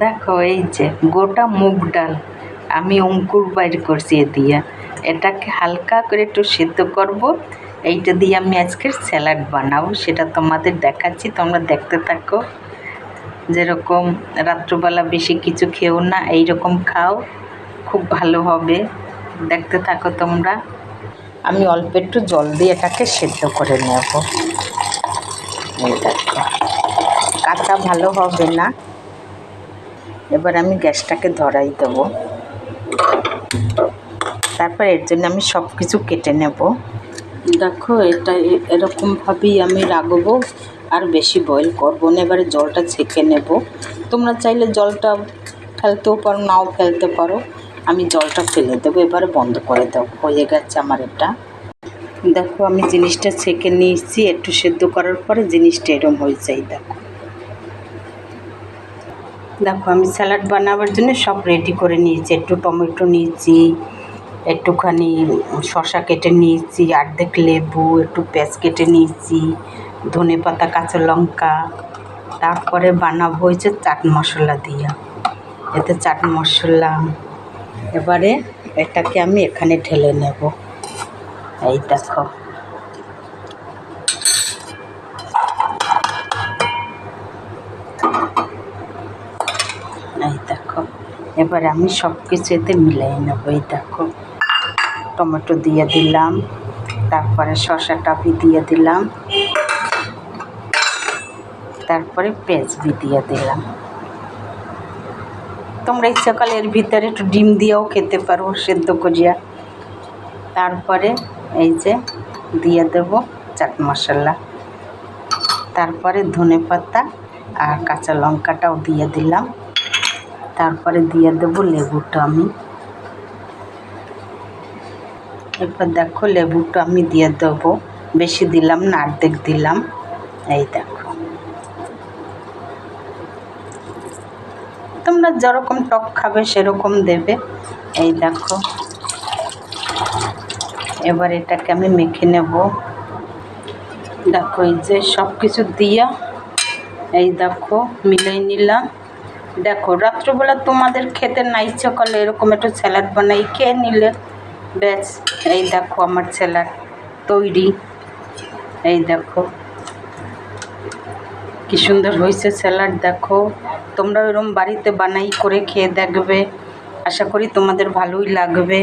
দেখো এই যে গোটা মুগ ডাল আমি অঙ্কুর বাইর করছি এ দিয়ে, এটাকে হালকা করে একটু সেদ্ধ করব। এইটা দিয়ে আমি আজকের স্যালাড বানাবো, সেটা তোমাদের দেখাচ্ছি, তোমরা দেখতে থাকো। যেরকম রাত্রবেলা বেশি কিছু খেও না, এইরকম খাও, খুব ভালো হবে। দেখতে থাকো তোমরা। আমি অল্প একটু জল দিয়ে এটাকে সেদ্ধ করে নেব। এই দেখো, কাঁচা ভালো হবে না। এবার আমি গ্যাসটাকে ধরাই দেবো। তারপর এর জন্য আমি সব কিছু কেটে নেব। দেখো এটা এরকমভাবেই আমি রাখবো, আর বেশি বয়েল করবো না। এবারে জলটা ছেঁকে নেব। তোমরা চাইলে জলটা ফেলতেও পারো, নাও ফেলতে পারো। আমি জলটা ফেলে দেবো। এবারে বন্ধ করে দেবো। হয়ে গেছে আমার এটা। দেখো আমি জিনিসটা ছেঁকে নিয়েছি, একটু সেদ্ধ করার পরে জিনিসটা এরম হয়েছে। দেখো দেখো আমি স্যালাড বানাবার জন্য সব রেডি করে নিয়েছি। একটু টমেটো নিয়েছি, একটুখানি শসা কেটে নিয়েছি, অর্ধেক লেবু, একটু পেঁয়াজ কেটে নিয়েছি, ধনেপাতা, কাঁচা লঙ্কা। তারপরে বানাবো হয়েছে চাট মশলা দিয়ে। এতে চাট মশলা, এবারে এটাকে আমি এখানে ঢেলে নেব। এই দেখো, এই দেখো, এবারে আমি সব কিছু এতে মিলাই নেব। এই দেখো, টমেটো দিয়ে দিলাম, তারপরে শসাটা দিয়ে দিলাম, তারপরে পেঁয়াজ দিয়ে দিলাম। তোমরা ইচ্ছাকালে এর ভিতরে একটু ডিম দিয়েও খেতে পারো, সেদ্ধ করিয়া। তারপরে এই যে দিয়ে দেব চাট মশলা, তারপরে ধনেপাতা আর কাঁচা লঙ্কাটাও দিয়ে দিলাম, তারপরে দিয়ে দেব লেবুটা আমি। এরপর দেখো লেবুটা আমি দিয়ে দেবো, বেশি দিলাম না, অর্ধেক দিলাম। এই দেখো, তোমরা যেরকম টক খাবে সেরকম দেবে। এই দেখো, এবার এটাকে আমি মেখে নেব। দেখো এই যে সব কিছু দিয়া এই দেখো মিলাই নিলাম। দেখো রাত্রবেলা তোমাদের খেতে না ইচ্ছা করলে এরকম একটু স্যালাড বানাই খেয়ে নিলে ব্যাস। এই দেখো আমার স্যালাড তৈরি। এই দেখো কি সুন্দর হয়েছে স্যালাড। দেখো তোমরা এরকম বাড়িতে বানাই করে খেয়ে দেখবে, আশা করি তোমাদের ভালোই লাগবে।